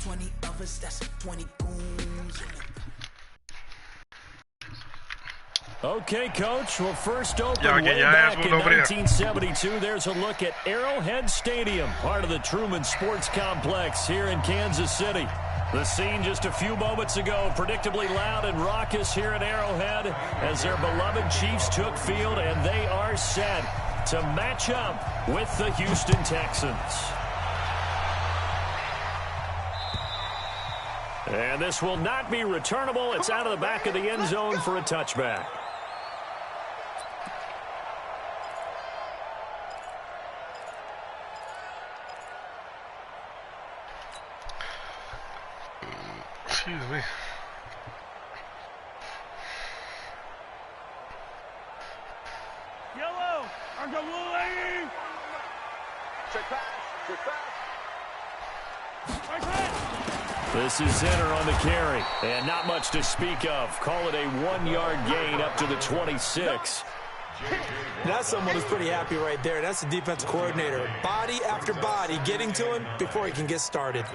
20 of us, that's 20 goons. Okay, Coach. Well, first open way back in 1972. There's a look at Arrowhead Stadium, part of the Truman Sports Complex here in Kansas City. The scene just a few moments ago, predictably loud and raucous here at Arrowhead as their beloved Chiefs took field, and they are set to match up with the Houston Texans. And this will not be returnable. It's out of the back of the end zone for a touchback. Excuse me. Yellow, I'm going lady. Check pass, check pass. Right pass. This is center on the carry, and not much to speak of. Call it a 1-yard gain up to the 26. That's someone who's pretty happy right there. That's the defense coordinator. Body after body getting to him before he can get started.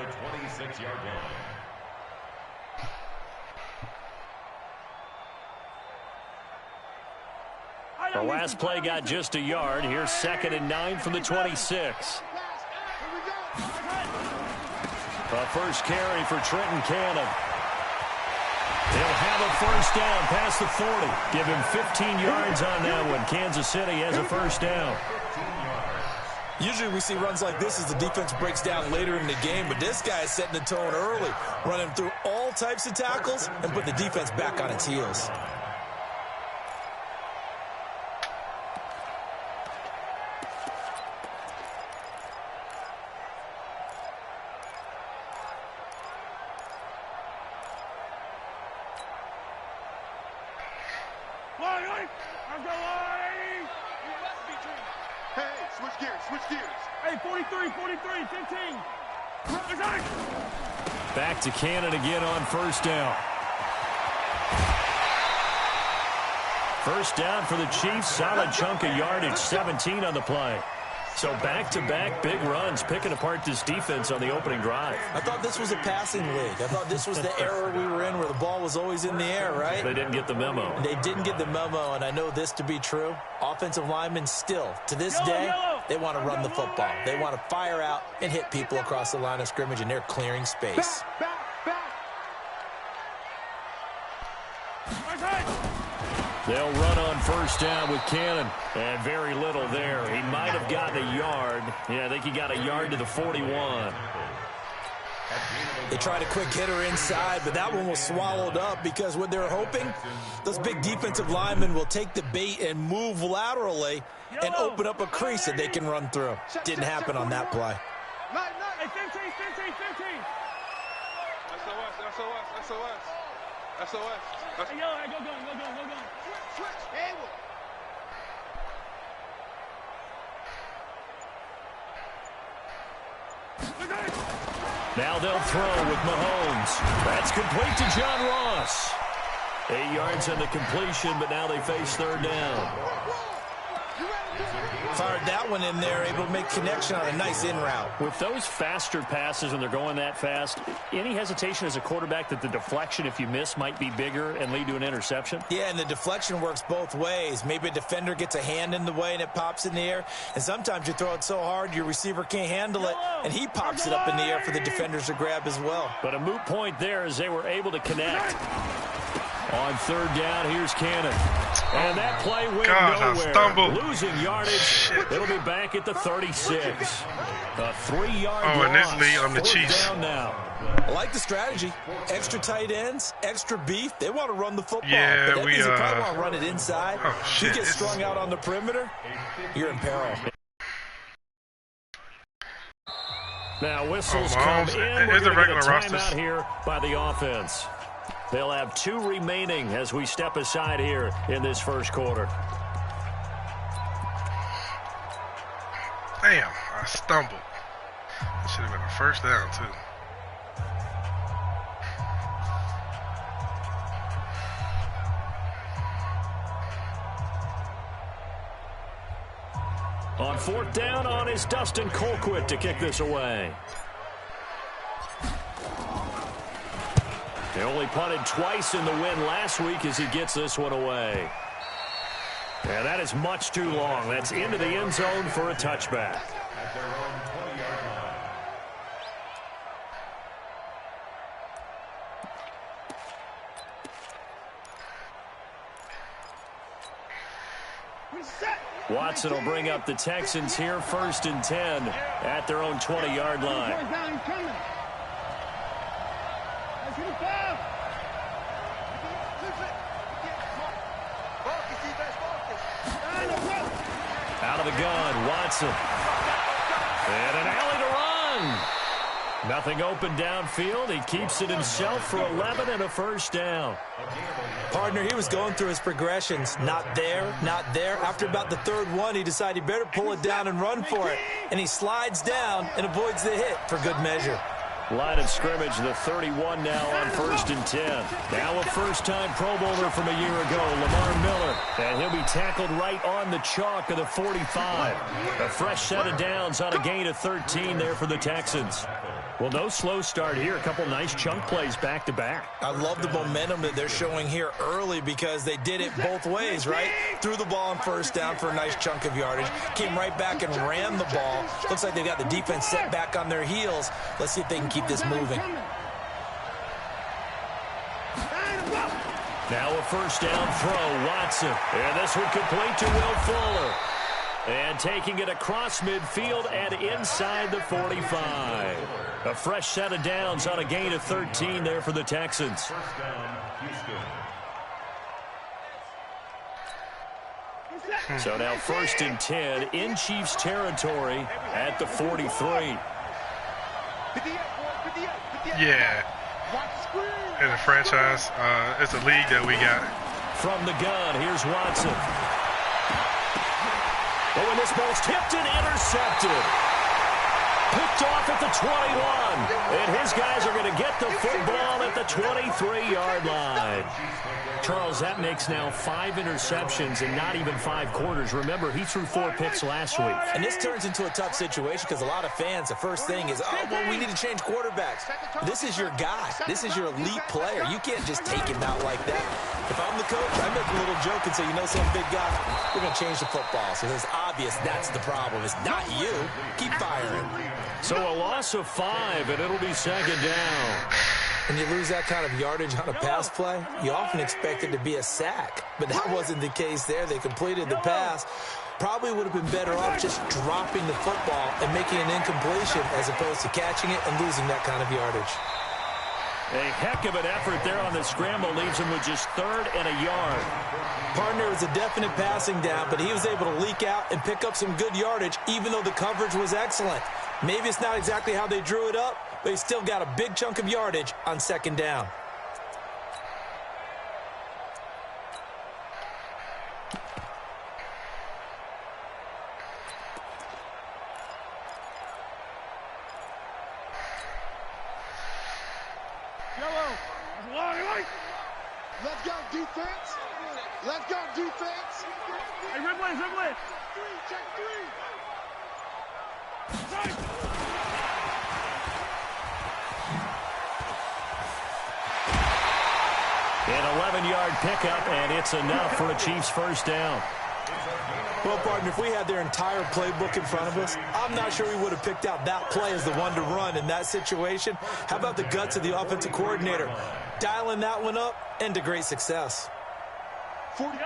The last play got just a yard. Here's 2nd and 9 from the 26. A first carry for Trenton Cannon. He'll have a first down past the 40. Give him 15 yards on that one. Kansas City has a first down. Usually we see runs like this as the defense breaks down later in the game, but this guy is setting the tone early, running through all types of tackles and put the defense back on its heels. Hey, 43, 15. Back to Cannon again on first down. First down for the Chiefs. Solid chunk of yardage, 17 on the play. So back-to-back big runs, picking apart this defense on the opening drive. I thought this was a passing league. I thought this was the era we were in where the ball was always in the air, right? They didn't get the memo. They didn't get the memo, and I know this to be true. Offensive linemen still, to this day, they want to run the football. They want to fire out and hit people across the line of scrimmage, and they're clearing space. They'll run on first down with Cannon. And very little there. He might have gotten a yard. Yeah, I think he got a yard to the 41. They tried a quick hitter inside, but that one was swallowed up because what they're hoping, those big defensive linemen will take the bait and move laterally and open up a crease that they can run through. Didn't happen on that play. Hey, 15. SOS. Hey, yellow, go going. Switch. Now they'll throw with Mahomes. That's complete to John Ross. 8 yards on the completion, but now they face third down. Fired that one in there, able to make connection on a nice in route. With those faster passes and they're going that fast, any hesitation as a quarterback that the deflection, if you miss, might be bigger and lead to an interception? Yeah, and the deflection works both ways. Maybe a defender gets a hand in the way and it pops in the air, and sometimes you throw it so hard your receiver can't handle it, and he pops it up in the air for the defenders to grab as well. But a moot point there as they were able to connect. On third down, here's Cannon. And that play went nowhere. Losing yardage. It'll be back at the 36. A 3-yard loss. And this lead on the Chiefs. Down now. I like the strategy. Extra tight ends, extra beef. They want to run the football. Yeah, but that means they probably want to run it inside. Shit, you get strung out on the perimeter, you're in peril. Now whistles come in. We're going to get a timeout here by the offense. They'll have 2 remaining as we step aside here in this first quarter. Damn, I stumbled. That should have been a first down, too. On fourth down, on is Dustin Colquitt to kick this away. They only punted twice in the win last week as he gets this one away. And that is much too long. That's into the end zone for a touchback. Watson will bring up the Texans here, 1st and 10 at their own 20-yard line. Out of the gun, Watson. And an alley to run. Nothing open downfield. He keeps it himself for 11 and a first down. Partner, he was going through his progressions. Not there, not there. After about the third one, he decided he better pull it down and run for it. And he slides down and avoids the hit for good measure. Line of scrimmage, the 31 now on 1st and 10. Now a first-time Pro Bowler from a year ago, Lamar Miller. And he'll be tackled right on the chalk of the 45. A fresh set of downs on a gain of 13 there for the Texans. Well, no slow start here. A couple nice chunk plays back-to-back. I love the momentum that they're showing here early because they did it both ways, right? Threw the ball on first down for a nice chunk of yardage. Came right back and ran the ball. Looks like they've got the defense set back on their heels. Let's see if they can keep this moving. Now a first down throw, Watson. And this one complete to Will Fuller. And taking it across midfield and inside the 45. A fresh set of downs on a gain of 13 there for the Texans. So now 1st and 10 in Chiefs territory at the 43. Yeah. In the franchise, it's a league that we got. From the gun, here's Watson. Oh, and this ball's tipped and intercepted. Picked off at the 21. And his guys are going to get the football at the 23-yard line. Charles, that makes now 5 interceptions in not even 5 quarters. Remember, he threw 4 picks last week. And this turns into a tough situation because a lot of fans, the first thing is, oh, well, we need to change quarterbacks. This is your guy. This is your elite player. You can't just take him out like that. If I'm the coach, I make a little joke and say, you know, some big guy, we're going to change the football. So it's obvious that's the problem. It's not you. Keep firing. So a loss of 5, and it'll be 2nd down. When you lose that kind of yardage on a pass play, you often expect it to be a sack. But that wasn't the case there. They completed the pass. Probably would have been better off just dropping the football and making an incompletion as opposed to catching it and losing that kind of yardage. A heck of an effort there on the scramble leaves him with just 3rd and a yard. Partner was a definite passing down, but he was able to leak out and pick up some good yardage even though the coverage was excellent. Maybe it's not exactly how they drew it up, but he still got a big chunk of yardage on 2nd down. Let's go, defense. Let's go, defense. Hey, red way. Check 3. An 11-yard pickup, and it's enough for a Chiefs first down. Well, partner, if we had their entire playbook in front of us, I'm not sure we would have picked out that play as the one to run in that situation. How about the guts of the offensive coordinator? Dialing that one up and to great success. Tight ends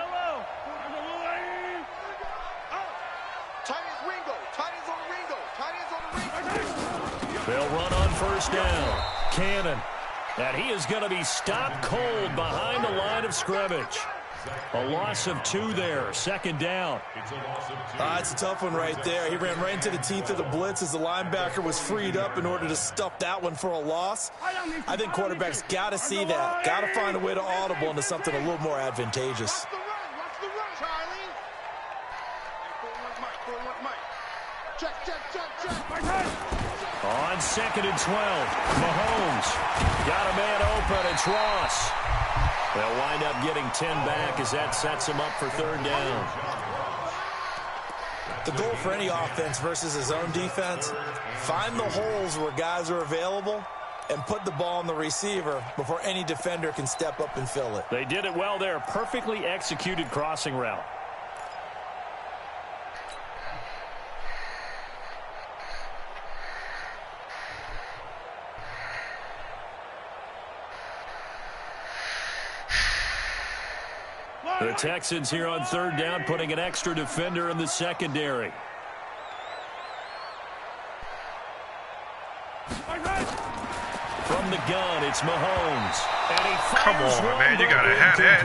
Ringo. Tight ends on the Ringo. Tight ends on the Ringo. They'll run on first down. Cannon. And he is going to be stopped cold behind the line of scrimmage. A loss of 2 there, 2nd down. It's a tough one right there. He ran right into the teeth of the blitz as the linebacker was freed up in order to stuff that one for a loss. I think quarterbacks got to see that. Got to find a way to audible into something a little more advantageous. Watch the run, Charlie. 4-1 Mike. Check. On 2nd and 12, Mahomes got a man open. It's Ross. They'll wind up getting 10 back as that sets him up for 3rd down. The goal for any offense versus his own defense, find the holes where guys are available and put the ball on the receiver before any defender can step up and fill it. They did it well there. Perfectly executed crossing route. The Texans here on third down, putting an extra defender in the secondary. From the gun, it's Mahomes. And he fires. Come on, man. You got to have that.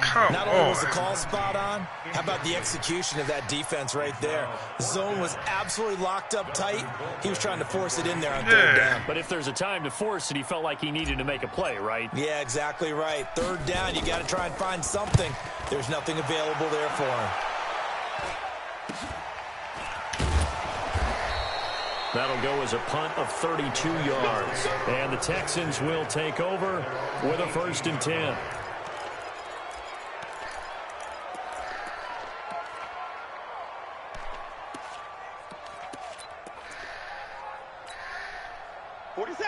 Come Not only was the call spot on, how about the execution of that defense right there? The zone was absolutely locked up tight. He was trying to force it in there on third down. But if there's a time to force it, he felt like he needed to make a play, right? Yeah, exactly right. Third down, you got to try and find something. There's nothing available there for him. That'll go as a punt of 32 yards. And the Texans will take over with a 1st and 10.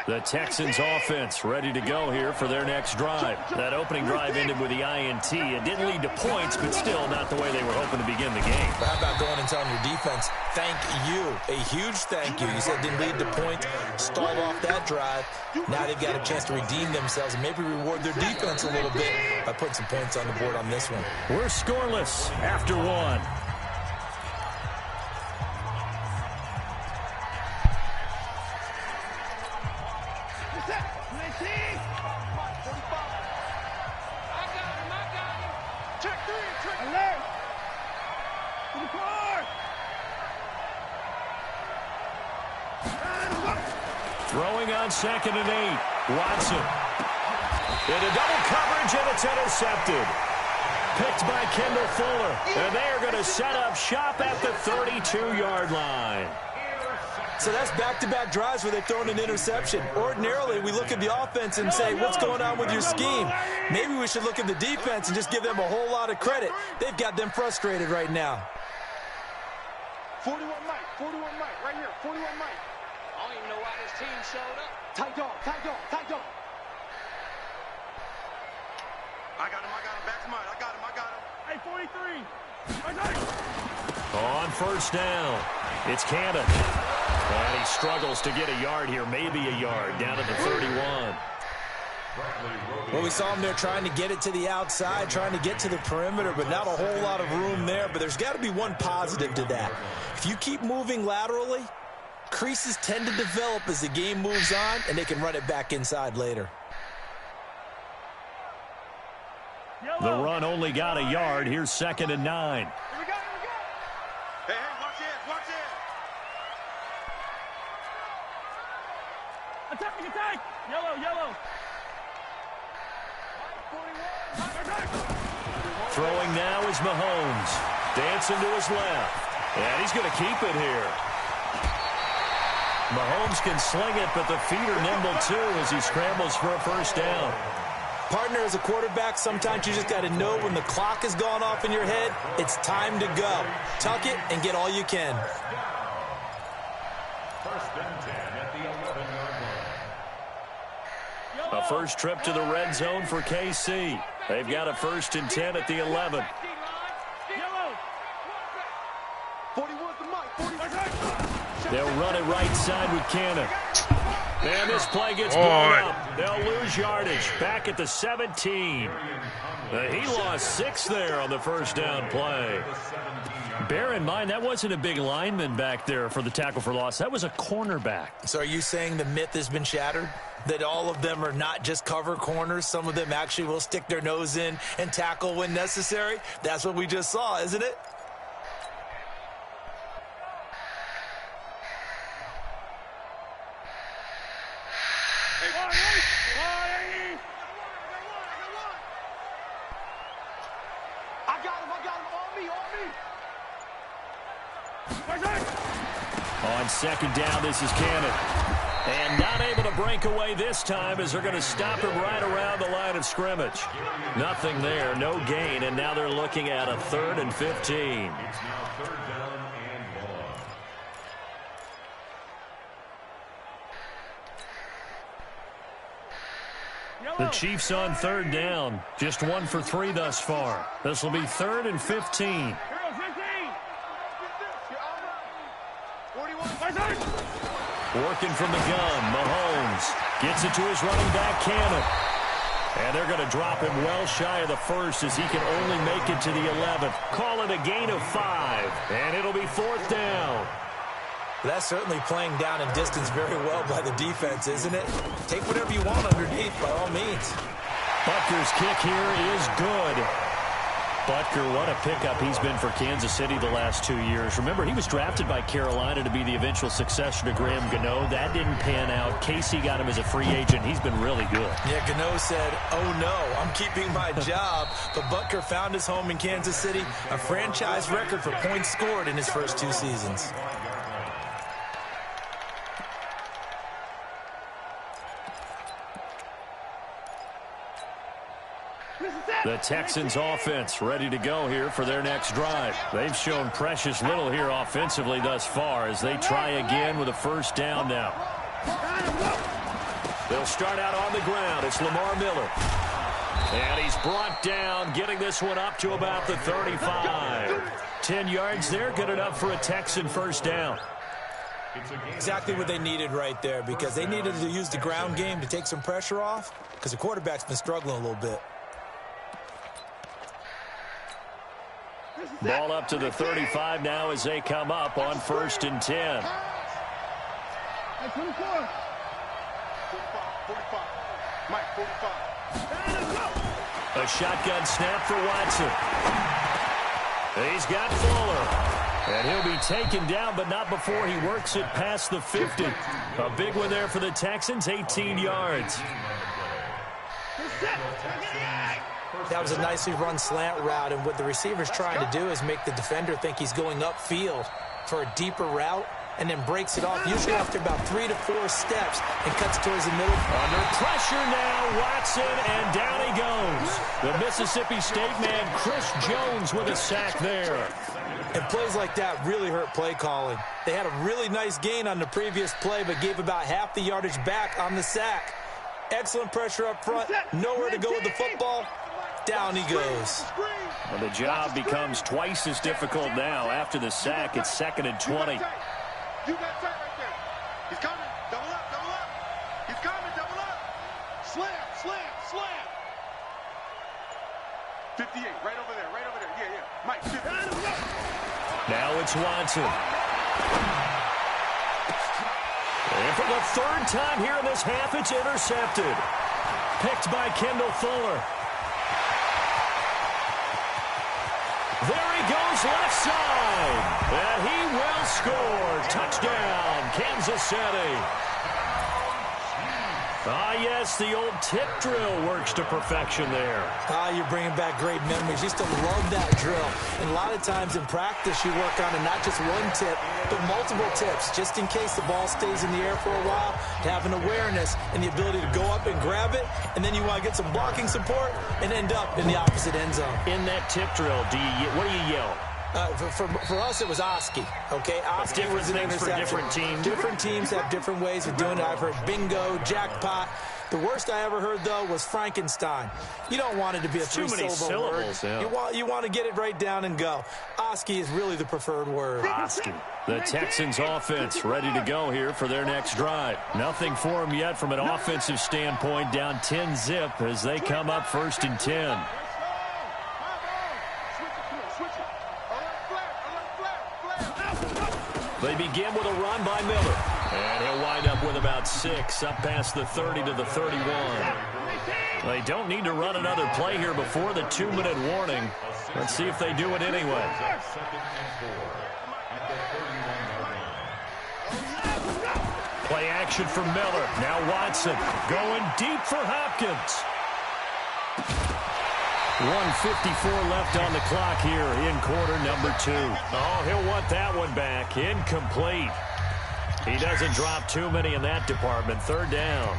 The Texans offense ready to go here for their next drive. That opening drive ended with the INT. It didn't lead to points, but still not the way they were hoping to begin the game. But how about going and telling your defense, thank you, a huge thank you. You said it didn't lead to points, stalled off that drive. Now they've got a chance to redeem themselves and maybe reward their defense a little bit by putting some points on the board on this one. We're scoreless after one. Throwing on 2nd and 8. Watson. Into double coverage, and it's intercepted. Picked by Kendall Fuller. And they are going to set up shop at the 32-yard line. So that's back-to-back drives where they've thrown an interception. Ordinarily, we look at the offense and say, what's going on with your scheme? Maybe we should look at the defense and just give them a whole lot of credit. They've got them frustrated right now. 41 Mike, right here, 41 Mike. I don't even know why this team showed up. Tight dog. I got him, back to mine, I got him. Hey, 43. On 1st down, it's Cannon. And he struggles to get a yard here, maybe a yard, down at the 31. Well, we saw him there trying to get it to the outside, trying to get to the perimeter, but not a whole lot of room there. But there's got to be one positive to that. If you keep moving laterally, creases tend to develop as the game moves on, and they can run it back inside later. The run only got a yard. Here's 2nd and 9. Here we go. Hey, watch it. Attack. Yellow. Throwing now is Mahomes. Dancing to his left. And he's going to keep it here. Mahomes can sling it, but the feet are nimble too as he scrambles for a 1st down. Partner, as a quarterback, sometimes you just got to know when the clock has gone off in your head, it's time to go. Tuck it and get all you can. 1st and 10 at the 11-yard line. A first trip to the red zone for KC. They've got a 1st and 10 at the 11. 41 to Mike. They'll run it right side with Cannon. And this play gets blown up. They'll lose yardage. Back at the 17. He lost 6 there on the 1st down play. Bear in mind, that wasn't a big lineman back there for the tackle for loss. That was a cornerback. So are you saying the myth has been shattered? That all of them are not just cover corners? Some of them actually will stick their nose in and tackle when necessary? That's what we just saw, isn't it? On 2nd down, this is Cannon. And not able to break away this time as they're going to stop him right around the line of scrimmage. Nothing there, no gain, and now they're looking at a 3rd and 15. It's now 3rd down and 1. The Chiefs on third down. Just 1 for 3 thus far. This will be 3rd and 15. Working from the gun, Mahomes gets it to his running back, Cannon. And they're going to drop him well shy of the first as he can only make it to the 11th. Call it a gain of 5, and it'll be 4th down. That's certainly playing down and distance very well by the defense, isn't it? Take whatever you want underneath, by all means. Butker's kick here is good. Butker, what a pickup he's been for Kansas City the last 2 years. Remember, he was drafted by Carolina to be the eventual successor to Graham Gano. That didn't pan out. Casey got him as a free agent. He's been really good. Yeah, Gano said, oh no, I'm keeping my job. But Butker found his home in Kansas City, a franchise record for points scored in his first 2 seasons. The Texans offense ready to go here for their next drive. They've shown precious little here offensively thus far as they try again with a first down now. They'll start out on the ground. It's Lamar Miller. And he's brought down, getting this one up to about the 35. 10 yards there, good enough for a Texan first down. Exactly what they needed right there, because they needed to use the ground game to take some pressure off, because the quarterback's been struggling a little bit. Ball up to the 35 now as they come up on 1st and 10. A shotgun snap for Watson. He's got Fuller. And he'll be taken down, but not before he works it past the 50. A big one there for the Texans, 18 yards. That was a nicely run slant route, and what the receiver's trying to do is make the defender think he's going upfield for a deeper route, and then breaks it off, usually after about 3 to 4 steps, and cuts towards the middle. Under pressure now, Watson, and down he goes. The Mississippi State man, Chris Jones, with a sack there. And plays like that really hurt play calling. They had a really nice gain on the previous play, but gave about half the yardage back on the sack. Excellent pressure up front, nowhere to go with the football. Down he goes. Well, the job becomes twice as difficult now. After the sack, it's 2nd and 20. You got tight right there. He's coming. Double up, double up. He's coming, double up. Slam, slam, slam. 58, right over there, right over there. Yeah, yeah. Mike, 50. Now it's Watson. And for the 3rd time here in this half, it's intercepted. Picked by Kendall Fuller. There he goes left side. And he will score. Touchdown, Kansas City. Ah, yes, the old tip drill works to perfection there. Ah, you're bringing back great memories. Used to love that drill. And a lot of times in practice, you work on it, not just one tip, but multiple tips, just in case the ball stays in the air for a while, to have an awareness and the ability to go up and grab it, and then you want to get some blocking support and end up in the opposite end zone. In that tip drill, what do you yell? For us, it was Oski, okay? Oski was an things for different teams. Different teams have different ways of doing it. I've heard bingo, jackpot. The worst I ever heard, though, was Frankenstein. You don't want it to be a three-syllable word. Yeah. You want to get it right down and go. Oski is really the preferred word. Oski. The Texans offense ready to go here for their next drive. Nothing for them yet from an offensive standpoint, down 10-zip as they come up 1st and 10. They begin with a run by Miller. And he'll wind up with about 6, up past the 30 to the 31. They don't need to run another play here before the 2-minute warning. Let's see if they do it anyway. Play action for Miller. Now Watson going deep for Hopkins. 1:54 left on the clock here in quarter number 2. Oh, he'll want that one back. Incomplete. He doesn't drop too many in that department. 3rd down.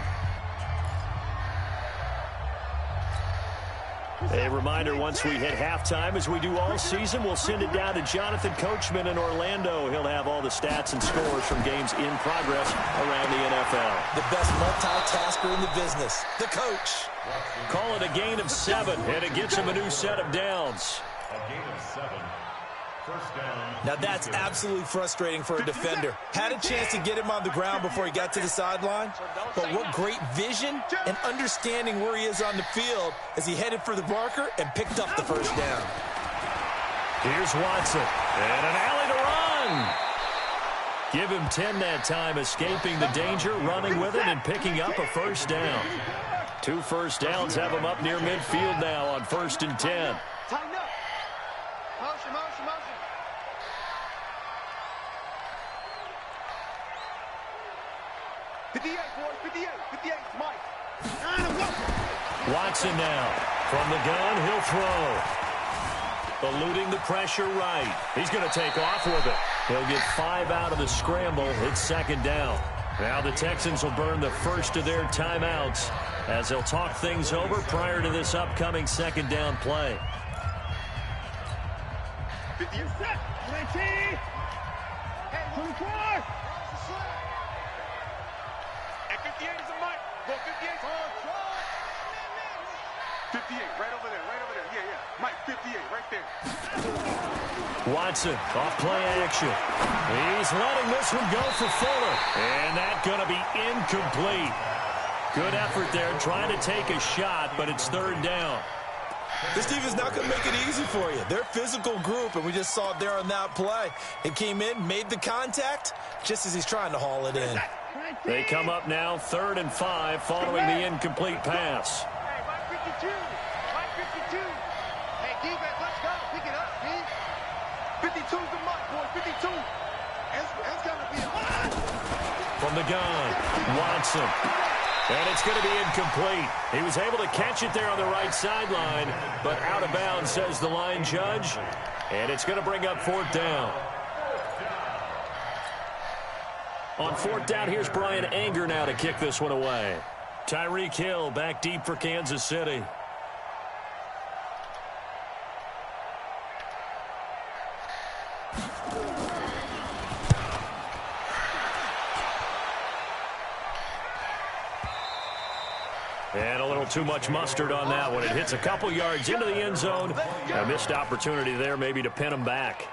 A reminder, once we hit halftime, as we do all season, we'll send it down to Jonathan Coachman in Orlando. He'll have all the stats and scores from games in progress around the NFL. The best multitasker in the business, the coach. Call it a gain of 7, and it gets him a new set of downs. A gain of 7. First down. Now that's absolutely frustrating for a defender. Had a chance to get him on the ground before he got to the sideline, but what great vision and understanding where he is on the field as he headed for the marker and picked up the first down. Here's Watson, and an alley to run. Give him 10 that time, escaping the danger, running with it, and picking up a first down. 2 first downs have him up near midfield now on 1st and 10. Tighten up. Motion, motion, motion. boys, 58, Mike. Watson now. From the gun, he'll throw. Eluding the pressure right. He's going to take off with it. He'll get 5 out of the scramble. It's 2nd down. Now the Texans will burn the first of their timeouts as they'll talk things over prior to this upcoming 2nd down play. 50 set. 20. 24. And 58 is a Mike. Go 58. 58, right over there, yeah. Mike, 58, right there. Watson, off play action. He's letting this one go for Fuller. And that's going to be incomplete. Good effort there, trying to take a shot, but it's 3rd down. This defense not going to make it easy for you. They're a physical group, and we just saw it there on that play. It came in, made the contact, just as he's trying to haul it in. They come up now, 3rd and 5, following the incomplete pass. Hey, Mike 52. Mike 52. Hey, defense, let's go. Pick it up, D. 52's the Mike, boy. 52. It's going to be a From the gun, Watson. And it's going to be incomplete. He was able to catch it there on the right sideline, but out of bounds, says the line judge. And it's going to bring up 4th down. On 4th down, here's Brian Anger now to kick this one away. Tyreek Hill back deep for Kansas City. And a little too much mustard on that one. It hits a couple yards into the end zone. A missed opportunity there maybe to pin him back.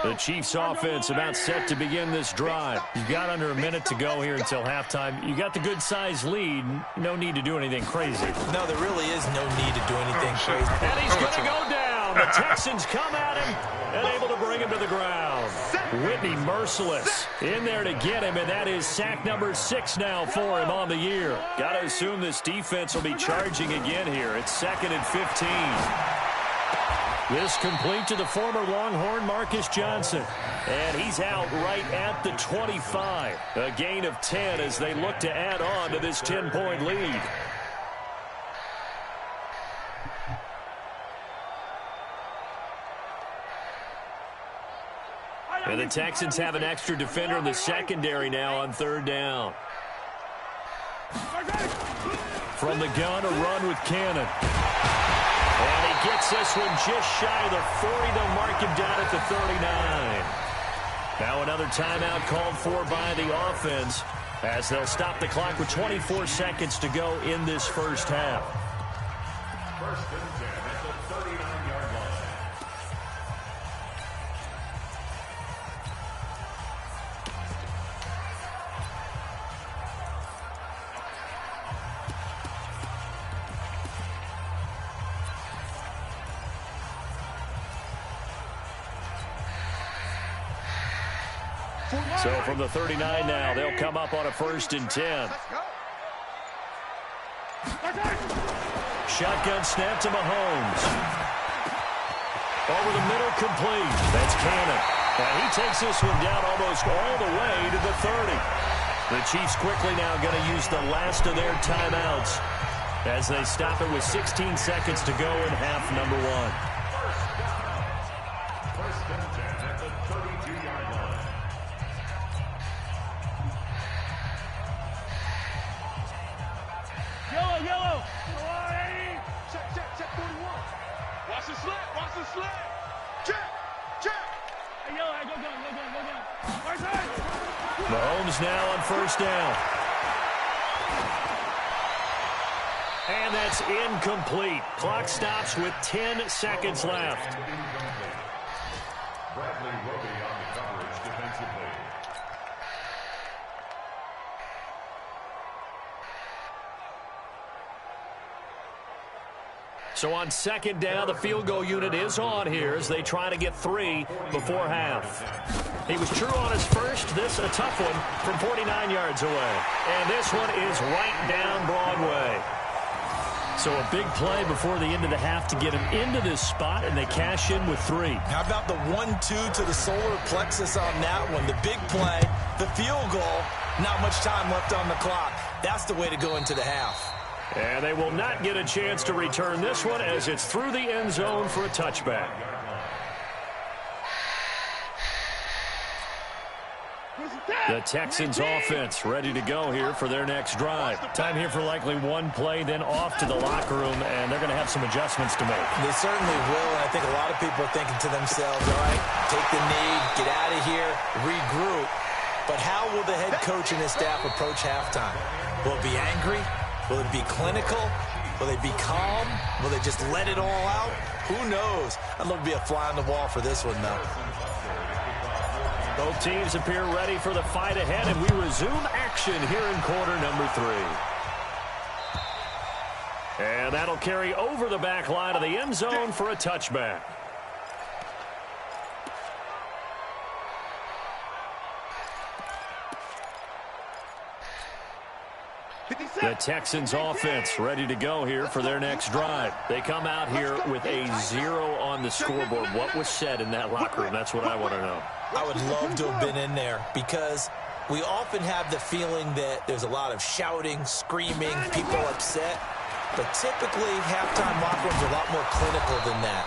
The Chiefs offense about set to begin this drive. You've got under a minute to go here until halftime. You got the good-sized lead. No need to do anything crazy. No, there really is no need to do anything crazy. And he's going to go down. The Texans come at him and able to bring him to the ground. Whitney merciless in there to get him, and that is sack number 6 now for him on the year. Got to assume this defense will be charging again here. It's 2nd and 15. This complete to the former Longhorn Marcus Johnson. And he's out right at the 25. A gain of 10 as they look to add on to this 10-point lead. And the Texans have an extra defender in the secondary now on 3rd down. From the gun, a run with Cannon. And he gets this one just shy of the 40. They'll mark him down at the 39. Now another timeout called for by the offense as they'll stop the clock with 24 seconds to go in this first half. 1st and 10 at the 39-yard line. So from the 39 now, they'll come up on a 1st and 10. Shotgun snap to Mahomes. Over the middle, complete. That's Cannon. And he takes this one down almost all the way to the 30. The Chiefs quickly now going to use the last of their timeouts as they stop it with 16 seconds to go in half number 1. 1st and 10 at the 32-yard line. Mahomes now on first down. And that's incomplete. Clock stops with 10 seconds left. Bradley Roby on the coverage defensively. So on second down, the field goal unit is on here as they try to get 3 before half. He was true on his first. This a tough one from 49 yards away. And this one is right down Broadway. So a big play before the end of the half to get him into this spot, and they cash in with 3. How about the 1-2 to the solar plexus on that one? The big play, the field goal, not much time left on the clock. That's the way to go into the half. And they will not get a chance to return this one as it's through the end zone for a touchback. The Texans offense ready to go here for their next drive. Time here for likely one play, then off to the locker room, and they're going to have some adjustments to make. They certainly will, and I think a lot of people are thinking to themselves, all right, take the knee, get out of here, regroup. But how will the head coach and his staff approach halftime? Will it be angry? Will it be clinical? Will they be calm? Will they just let it all out? Who knows? I'd love to be a fly on the wall for this one, though. Both teams appear ready for the fight ahead, and we resume action here in quarter number 3. And that'll carry over the back line of the end zone for a touchback. The Texans offense ready to go here for their next drive. They come out here with a 0 on the scoreboard. What was said in that locker room? That's what I want to know. I would love to have been in there because we often have the feeling that there's a lot of shouting, screaming, people upset. But typically, halftime locker rooms are a lot more clinical than that.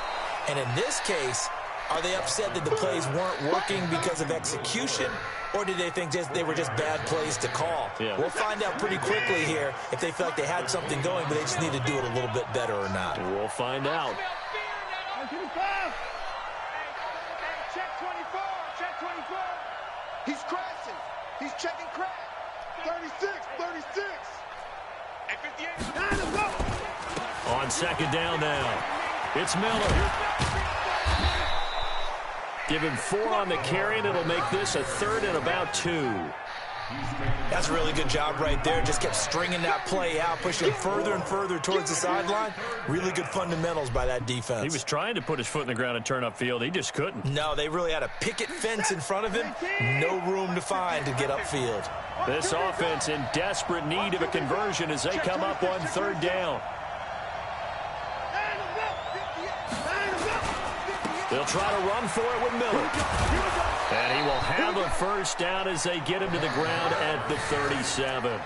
And in this case, are they upset that the plays weren't working because of execution, or did they think they were just bad plays to call? Yeah. We'll find out pretty quickly here if they feel like they had something going, but they just need to do it a little bit better or not. We'll find out. Check 24, check 24. He's crashing. He's checking crash. 36, 36. And 58. On second down now, it's Miller. Give him 4 on the carry, and it'll make this a 3rd and about 2. That's a really good job right there. Just kept stringing that play out, pushing further and further towards the sideline. Really good fundamentals by that defense. He was trying to put his foot in the ground and turn upfield. He just couldn't. No, they really had a picket fence in front of him. No room to find to get upfield. This offense in desperate need of a conversion as they come up on 3rd down. They'll try to run for it with Miller. And he will have a first down as they get him to the ground at the 37.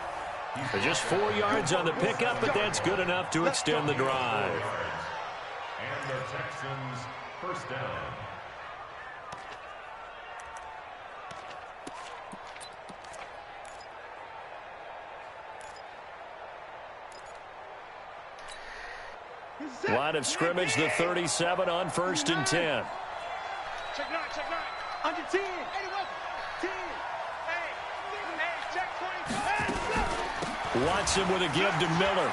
Just 4 yards on the pickup, but that's good enough to extend the drive. And the Texans first down. Line of scrimmage, the 37 on 1st and 10. Check 9, check 9. Under 10. 10. Hey, check 20. Watson with a give to Miller.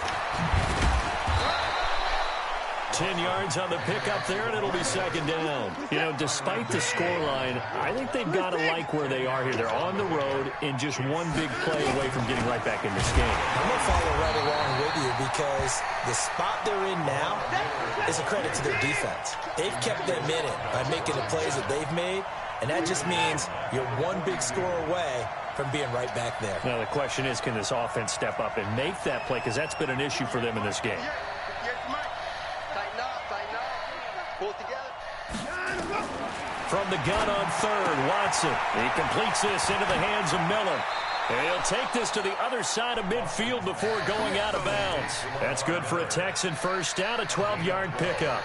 10 yards on the pickup there, and it'll be 2nd down. You know, despite the scoreline, I think they've got to like where they are here. They're on the road and just one big play away from getting right back in this game. I'm going to follow right along with you because the spot they're in now is a credit to their defense. They've kept them in it by making the plays that they've made, and that just means you're one big score away from being right back there. Now, the question is, can this offense step up and make that play? Because that's been an issue for them in this game. Pull it together. From the gun on 3rd, Watson. He completes this into the hands of Miller. And he'll take this to the other side of midfield before going out of bounds. That's good for a Texan first down, a 12-yard pickup.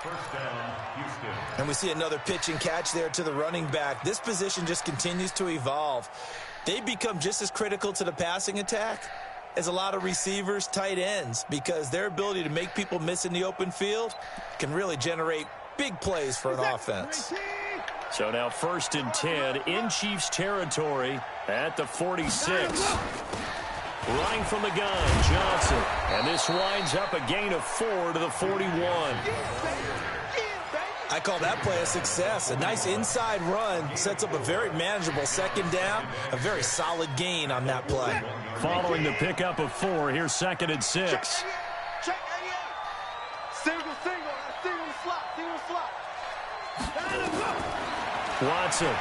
First down, Houston. And we see another pitch and catch there to the running back. This position just continues to evolve. They become just as critical to the passing attack as a lot of receivers, tight ends, because their ability to make people miss in the open field can really generate big plays for an offense. So now 1st and 10 in Chiefs territory at the 46. Running from the gun, Johnson. And this winds up a gain of 4 to the 41. I call that play a success. A nice inside run sets up a very manageable 2nd down. A very solid gain on that play. Following the pickup of 4, here's 2nd and 6. Check 88. Single slot. Watson.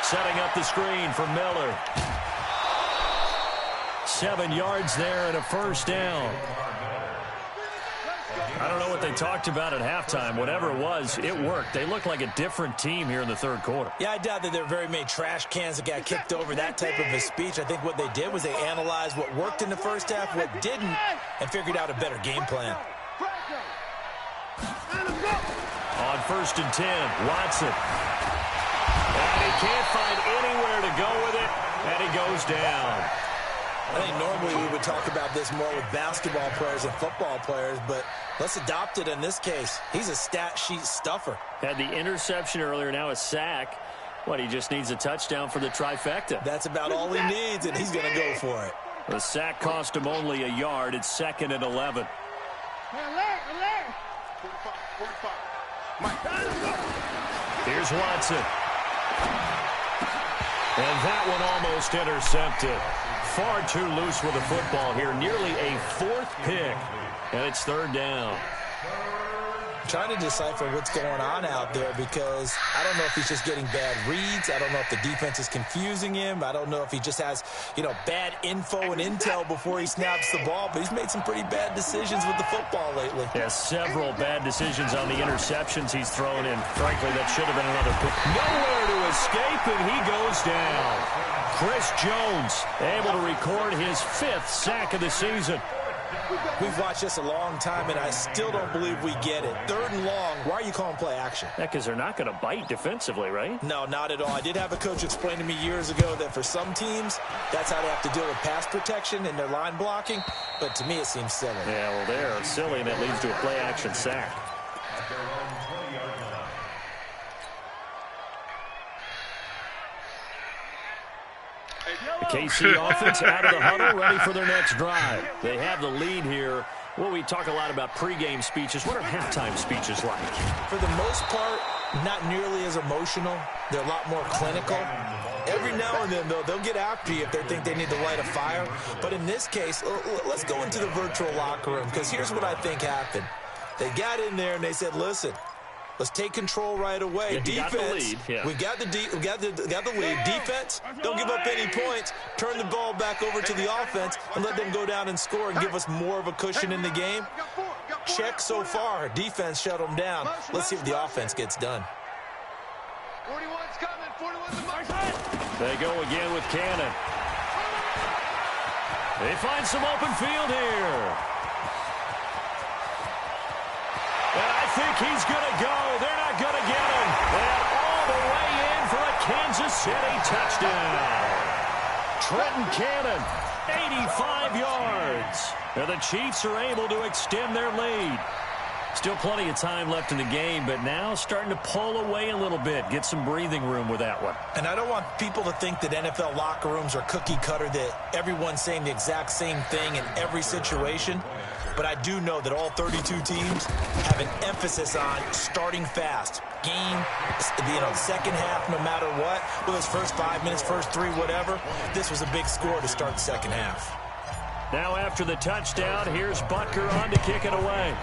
Setting up the screen for Miller. 7 yards there and a 1st down. I don't know what they talked about at halftime. Whatever it was, it worked. They looked like a different team here in the 3rd quarter. Yeah, I doubt that there were very many trash cans that got kicked over, that type of a speech. I think what they did was they analyzed what worked in the 1st half, what didn't, and figured out a better game plan. On 1st and 10, Watson. And he can't find anywhere to go with it, and he goes down. I think normally we would talk about this more with basketball players and football players, but let's adopt it in this case. He's a stat sheet stuffer. Had the interception earlier, now a sack. What, he just needs a touchdown for the trifecta. That's about all he needs, and he's going to go for it. The sack cost him only a yard. It's 2nd and 11. Here's Watson. And that one almost intercepted. Far too loose with the football here. Nearly a 4th pick. And it's 3rd down. Trying to decipher what's going on out there because I don't know if he's just getting bad reads. I don't know if the defense is confusing him. I don't know if he just has, bad info and intel before he snaps the ball. But he's made some pretty bad decisions with the football lately. Yeah, several bad decisions on the interceptions he's thrown in. Frankly, that should have been another pick. Nowhere to escape, and he goes down. Chris Jones able to record his 5th sack of the season. We've watched this a long time, and I still don't believe we get it. 3rd and long, why are you calling play action? Yeah, because they're not going to bite defensively, right? No, not at all. I did have a coach explain to me years ago that for some teams, that's how they have to deal with pass protection and their line blocking. But to me, it seems silly. Yeah, well, they're silly, and that leads to a play action sack. The KC offense out of the huddle, ready for their next drive. They have the lead here. Well, we talk a lot about pregame speeches. What are halftime speeches like? For the most part, not nearly as emotional. They're a lot more clinical. Every now and then, though, they'll get after you if they think they need to light a fire. But in this case, let's go into the virtual locker room, because here's what I think happened. They got in there and they said, listen, let's take control right away. Yeah, defense, we got the lead. Defense, don't give up any points. Turn the ball back over to the offense and let them go down and score and give us more of a cushion in the game. Check so far. Defense shut them down. Let's see if the offense gets done. 41's coming. 41's the mark. They go again with Cannon. They find some open field here. And I think he's going to go. They're not going to get him. And all the way in for a Kansas City touchdown. Trenton Cannon, 85 yards. And the Chiefs are able to extend their lead. Still plenty of time left in the game, but now starting to pull away a little bit. Get some breathing room with that one. And I don't want people to think that NFL locker rooms are cookie cutter, that everyone's saying the exact same thing in every situation. But I do know that all 32 teams have an emphasis on starting fast. Game, second half, no matter what. Whether it's first 5 minutes, first 3, whatever. This was a big score to start the second half. Now after the touchdown, here's Butker on to kick it away.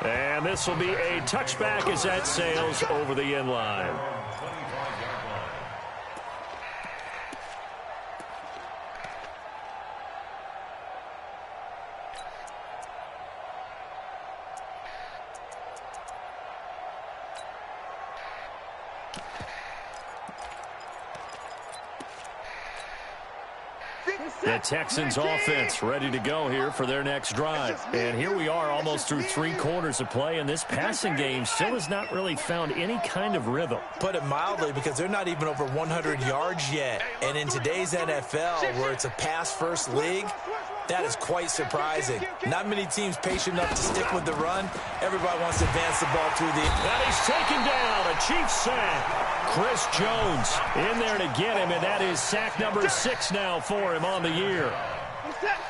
And this will be a touchback as that sails over the end line. The Texans offense ready to go here for their next drive. And here we are almost through 3 quarters of play, and this passing game still has not really found any kind of rhythm. Put it mildly, because they're not even over 100 yards yet. And in today's NFL, where it's a pass-first league, That is quite surprising. Not many teams patient enough to stick with the run. Everybody wants to advance the ball through the... And he's taken down. A Chiefs sack. Chris Jones in there to get him, and that is sack number 6 now for him on the year.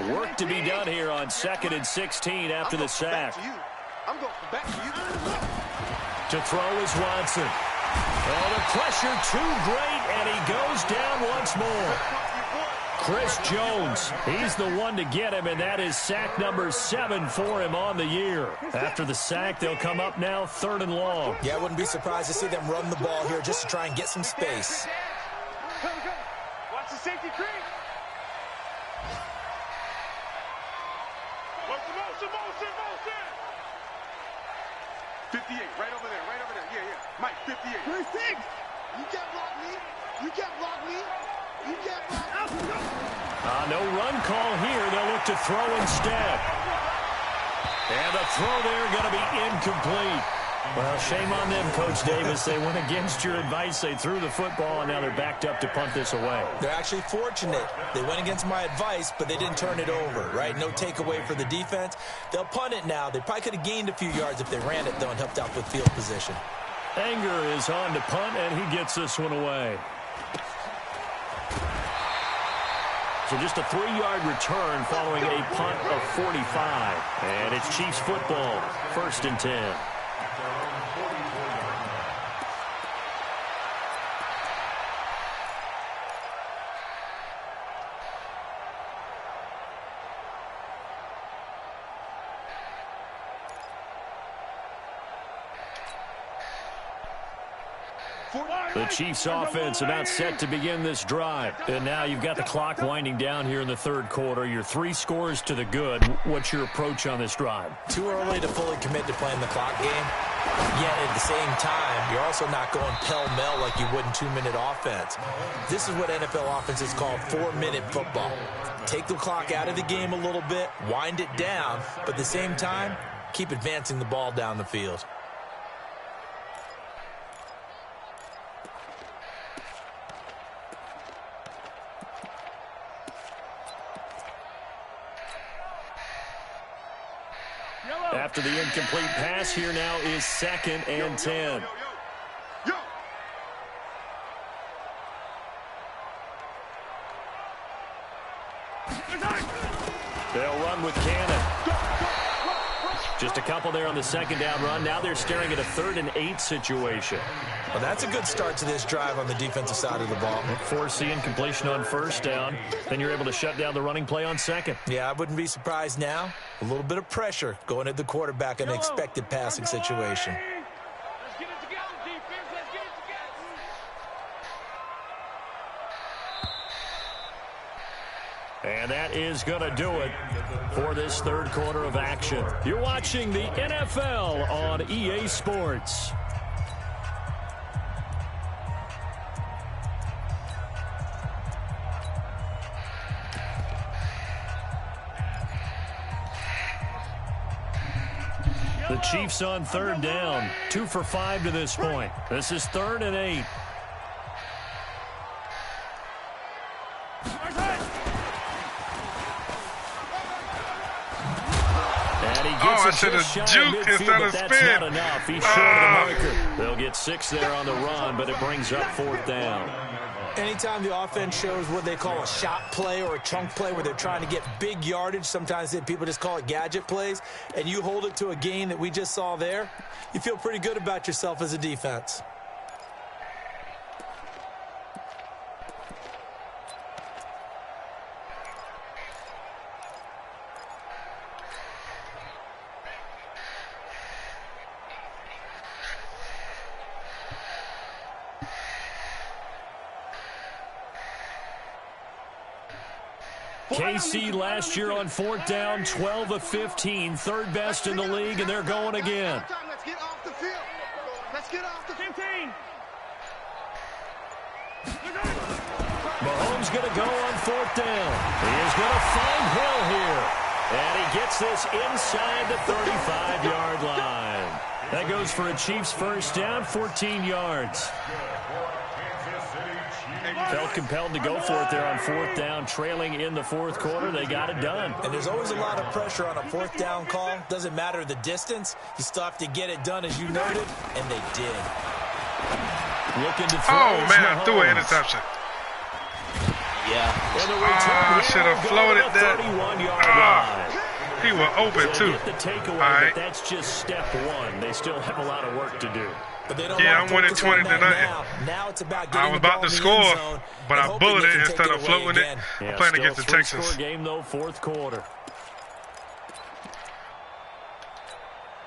Work to be done here on 2nd and 16 after the sack. I'm going back to you. To throw is Watson. Oh, the pressure too great, and he goes down once more. Chris Jones, he's the one to get him, and that is sack number 7 for him on the year. After the sack, they'll come up now 3rd and long. Yeah, I wouldn't be surprised to see them run the ball here just to try and get some space. Come. Watch the safety creep. Motion. 58, right over there. Yeah. Mike, 58. 36. You can't block me. You can't block me. No run call here. They'll look to throw instead. And the throw there going to be incomplete. Well, shame on them, Coach Davis. They went against your advice. They threw the football, and now they're backed up to punt this away. They're actually fortunate. They went against my advice, but they didn't turn it over, right? No takeaway for the defense. They'll punt it now. They probably could have gained a few yards if they ran it, though, and helped out with field position. Anger is on to punt, and he gets this one away. So just a 3-yard return following a punt of 45. And it's Chiefs football, 1st and 10. The Chiefs offense about set to begin this drive. And now you've got the clock winding down here in the 3rd quarter. Your 3 scores to the good. What's your approach on this drive? Too early to fully commit to playing the clock game. Yet at the same time, you're also not going pell-mell like you would in 2-minute offense. This is what NFL offenses call 4-minute football. Take the clock out of the game a little bit, wind it down, but at the same time, keep advancing the ball down the field. After the incomplete pass, here now is 2nd and 10. They'll run with Cannon. Just a couple there on the 2nd down run. Now they're staring at a 3rd and 8 situation. Well, that's a good start to this drive on the defensive side of the ball. Force the incompletion on 1st down. Then you're able to shut down the running play on 2nd. Yeah, I wouldn't be surprised now. A little bit of pressure going at the quarterback in an expected passing situation. Let's get it together, defense. Let's get it together. And that is going to do it for this 3rd quarter of action. You're watching the NFL on EA Sports. The Chiefs on 3rd down. 2 for 5 to this point. This is 3rd and 8. And he gets I should have juked instead of spin. That's not enough. He's short of the marker. They'll get 6 there on the run, but it brings up 4th down. Anytime the offense shows what they call a shot play or a chunk play where they're trying to get big yardage, sometimes people just call it gadget plays, and you hold it to a gain that we just saw there, you feel pretty good about yourself as a defense. KC last year on 4th down, 12 of 15, 3rd best in the league, and they're going again. Let's get off the field. Let's get off the 15. Mahomes going to go on 4th down. He is going to find Hill here. And he gets this inside the 35-yard line. That goes for a Chiefs 1st down, 14 yards. Felt compelled to go for it there on 4th down, trailing in the 4th quarter. They got it done. And there's always a lot of pressure on a 4th down call. Doesn't matter the distance. You still have to get it done, as you noted, and they did. Looking to throw. Oh, man, I threw an interception. Yeah. I should have floated that. He was open, too. Get the takeaway, all right. but that's just step one. They still have a lot of work to do. But they don't I'm winning 20 to nothing. Now it's about I was about to score, but I bulleted it instead of floating it. I'm playing against the Texans. Score game, though, 4th quarter.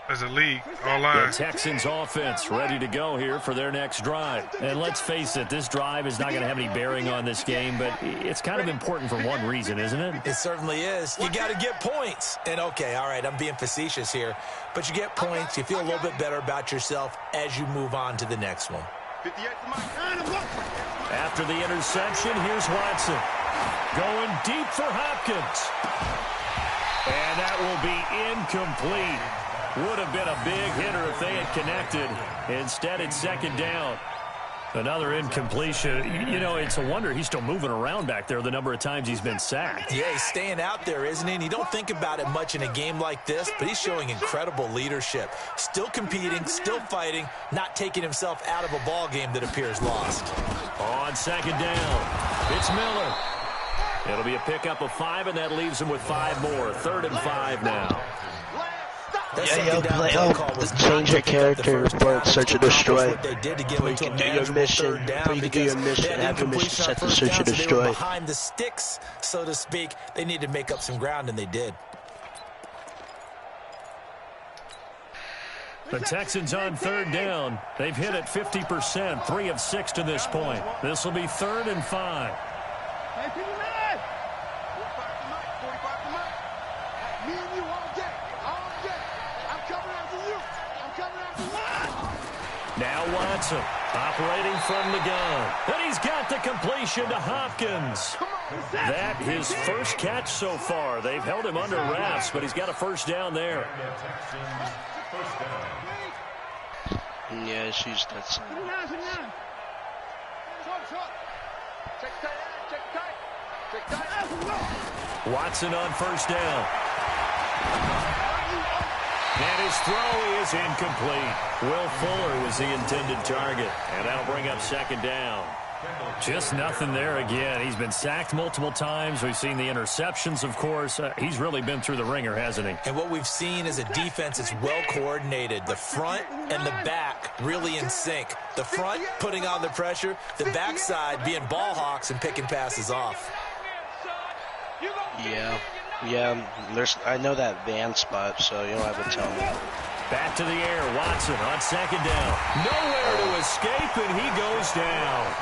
There's a league online. The Texans offense ready to go here for their next drive. And let's face it, this drive is not going to have any bearing on this game, but it's kind of important for one reason, isn't it? It certainly is. You got to get points. And, okay, all right, I'm being facetious here, but you get points. You feel a little bit better about yourself as you move on to the next one. After the interception, here's Watson. Going deep for Hopkins. And that will be incomplete. Would have been a big hitter if they had connected. Instead, it's 2nd down. Another incompletion. You know, it's a wonder he's still moving around back there the number of times he's been sacked. Yeah, he's staying out there, isn't he? And you don't think about it much in a game like this, but he's showing incredible leadership. Still competing, still fighting, not taking himself out of a ball game that appears lost. On 2nd down, it's Miller. It'll be a pickup of 5, and that leaves him with 5 more. 3rd and 5 now. Change your character, but search and destroy. Before you can do your mission, have your mission set to search and destroy. Behind the sticks, so to speak, they need to make up some ground, and they did. The Texans on 3rd down. They've hit it 50%, 3 of 6 to this point. This will be 3rd and 5. Now Watson operating from the gun. And he's got the completion to Hopkins. That his first catch so far. They've held him under wraps, but he's got a 1st down there. Yeah, she's that side. Watson on 1st down. And his throw is incomplete. Will Fuller was the intended target. And that'll bring up 2nd down. Just nothing there again. He's been sacked multiple times. We've seen the interceptions, of course. He's really been through the ringer, hasn't he? And what we've seen is a defense that's well coordinated. The front and the back really in sync. The front putting on the pressure. The backside being ball hawks and picking passes off. Yeah, I know that van spot, so you don't have to tell me. Back to the air, Watson on 2nd down. Nowhere to escape, and he goes down.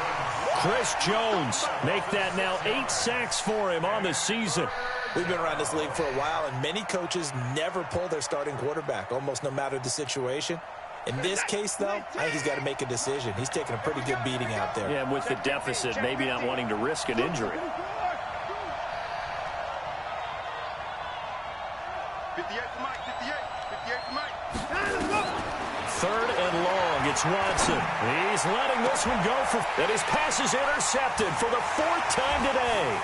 Chris Jones make that now 8 sacks for him on the season. We've been around this league for a while, and many coaches never pull their starting quarterback, almost no matter the situation. In this case, though, I think he's got to make a decision. He's taking a pretty good beating out there. Yeah, with the deficit, maybe not wanting to risk an injury. 3rd and long, it's Watson. He's letting this one go and his pass is intercepted for the 4th time today.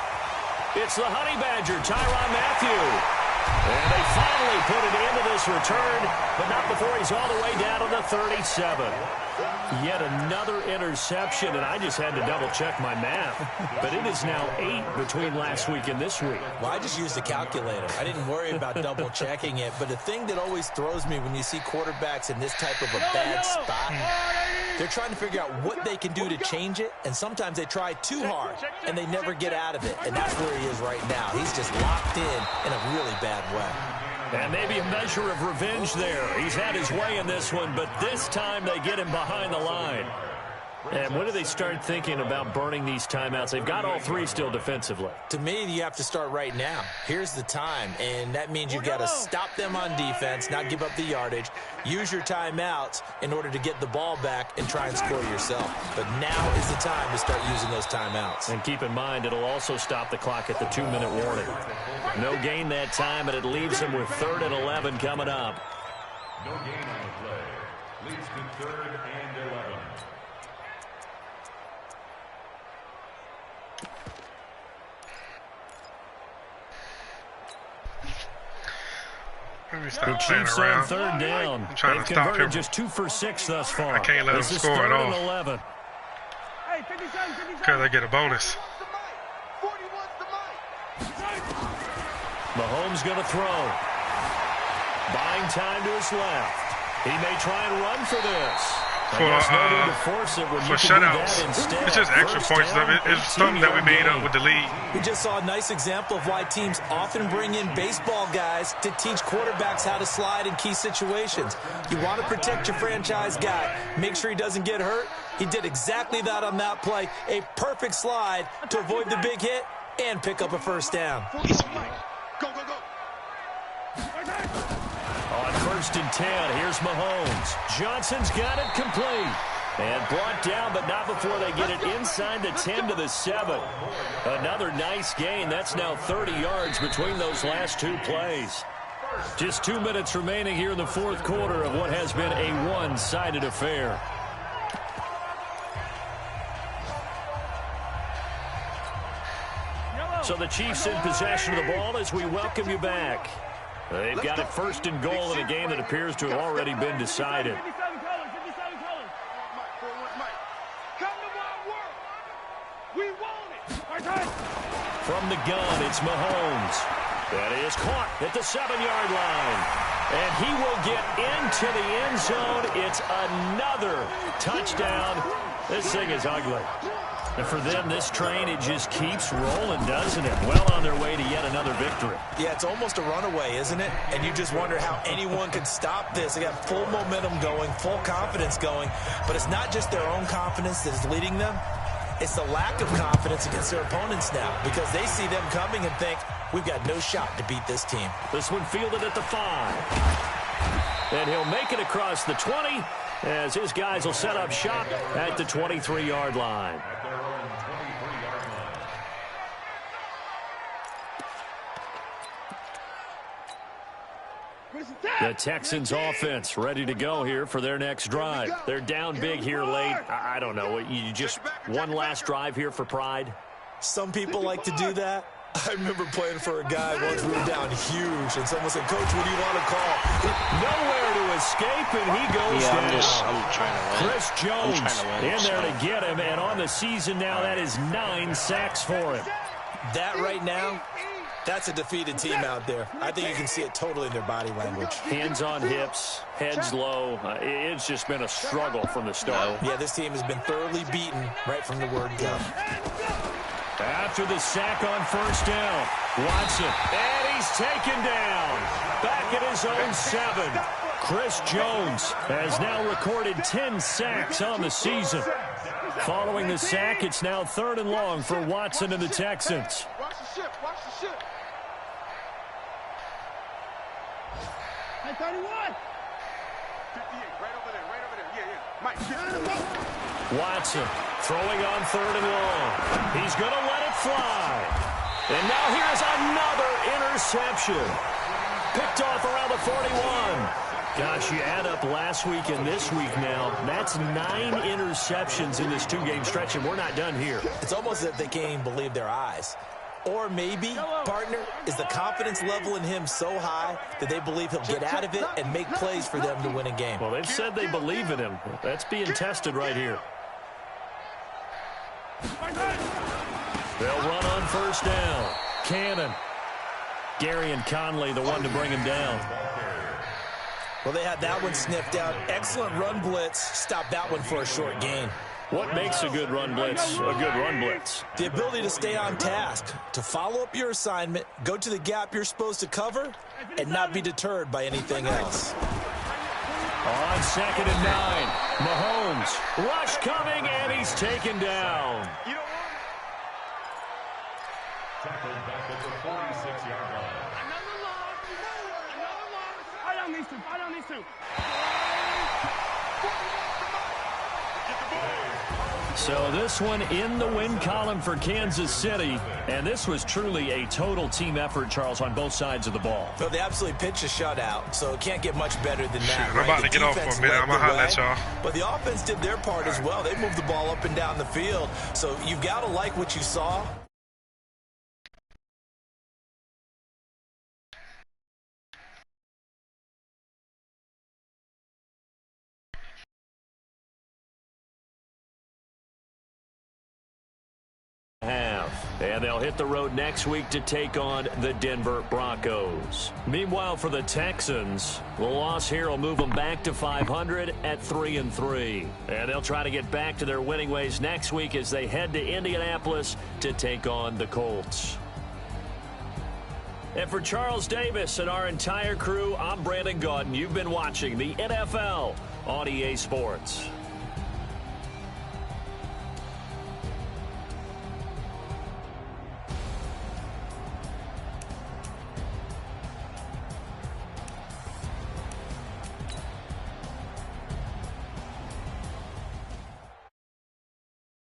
It's the Honey Badger, Tyrann Mathieu. And they finally put it into this return, but not before he's all the way down to the 37. Yet another interception, and I just had to double-check my math. But it is now 8 between last week and this week. Well, I just used a calculator. I didn't worry about double-checking it. But the thing that always throws me when you see quarterbacks in this type of a bad spot, they're trying to figure out what they can do to change it, and sometimes they try too hard, and they never get out of it. And that's where he is right now. He's just locked in a really bad way. And maybe a measure of revenge there. He's had his way in this one, but this time they get him behind the line. And when do they start thinking about burning these timeouts? They've got all 3 still defensively. To me, you have to start right now. Here's the time, and that means you've got to stop them on defense, not give up the yardage, use your timeouts in order to get the ball back and try and score yourself. But now is the time to start using those timeouts. And keep in mind, it'll also stop the clock at the 2-minute warning. No gain that time, and it leaves them with 3rd and 11 coming up. No gain on the play. Leads to 3rd and 11. The Chiefs on third down. I'm trying They've to stop converted him. just 2 for 6 thus far. I can't let him score at all. 11. Because I get a bonus. Mahomes going to throw. Buying time to his left. He may try and run for this. For shutouts, it's just extra points. It's something that we made up with the league. We just saw a nice example of why teams often bring in baseball guys to teach quarterbacks how to slide in key situations. You want to protect your franchise guy. Make sure he doesn't get hurt. He did exactly that on that play. A perfect slide to avoid the big hit and pick up a first down. Go, go, go. On 1st and 10, here's Mahomes. Johnson's got it complete. And brought down, but not before they get it inside the 10 to the 7. Another nice gain. That's now 30 yards between those last 2 plays. Just 2 minutes remaining here in the 4th quarter of what has been a one-sided affair. So the Chiefs in possession of the ball as we welcome you back. They've got it 1st and goal in a game that appears to have already been decided. From the gun, it's Mahomes. That is caught at the 7-yard line. And he will get into the end zone. It's another touchdown. This thing is ugly. And for them, this train, it just keeps rolling, doesn't it? Well on their way to yet another victory. Yeah, it's almost a runaway, isn't it? And you just wonder how anyone could stop this. They got full momentum going, full confidence going. But it's not just their own confidence that is leading them. It's the lack of confidence against their opponents now because they see them coming and think, we've got no shot to beat this team. This one fielded at the 5. And he'll make it across the 20 as his guys will set up shop at the 23-yard line. The Texans offense ready to go here for their next drive. They're down big here late. I don't know. You just one last drive here for pride? Some people like to do that. I remember playing for a guy once we were down huge, and someone said, Coach, what do you want to call? Nowhere to escape, and he goes down. I'm trying to win. Chris Jones in there to get him, and on the season now, that is 9 sacks for him. That right now, that's a defeated team out there. I think you can see it totally in their body language. Hands on hips, heads low. It's just been a struggle from the start. Yeah, this team has been thoroughly beaten right from the word go. After the sack on 1st down, Watson, and he's taken down. Back at his own 7. Chris Jones has now recorded 10 sacks on the season. Following the sack, it's now 3rd and long for Watson and the Texans. Watch the ship, watch the ship. Hey, 31. 58, right over there, yeah. Mike, Watson throwing on 3rd and long. He's going to let it fly. And now here's another interception. Picked off around the 41. Gosh, you add up last week and this week now, that's 9 interceptions in this 2-game stretch, and we're not done here. It's almost as if they can't even believe their eyes. Or maybe, partner, is the confidence level in him so high that they believe he'll get out of it and make plays for them to win a game. Well, they've said they believe in him. That's being tested right here. They'll run on 1st down. Cannon. Gary and Conley, the one to bring him down. Well, they had that one sniffed out. Excellent run blitz. Stop that one for a short gain. What makes a good run blitz a good run blitz? The ability to stay on task, to follow up your assignment, go to the gap you're supposed to cover, and not be deterred by anything else. On 2nd and 9, Mahomes. Rush coming, and he's taken down. Tackled back at the 46-yard line. I don't need to. So this one in the win column for Kansas City. And this was truly a total team effort, Charles, on both sides of the ball. Well, they absolutely pitched a shutout, so it can't get much better than that. I'm about to get off for a minute. I'm going to holler at y'all. But the offense did their part as well. They moved the ball up and down the field. So you've got to like what you saw. And they'll hit the road next week to take on the Denver Broncos. Meanwhile, for the Texans, the loss here will move them back to 500 at 3-3. And they'll try to get back to their winning ways next week as they head to Indianapolis to take on the Colts. And for Charles Davis and our entire crew, I'm Brandon Gaudin. You've been watching the NFL on EA Sports.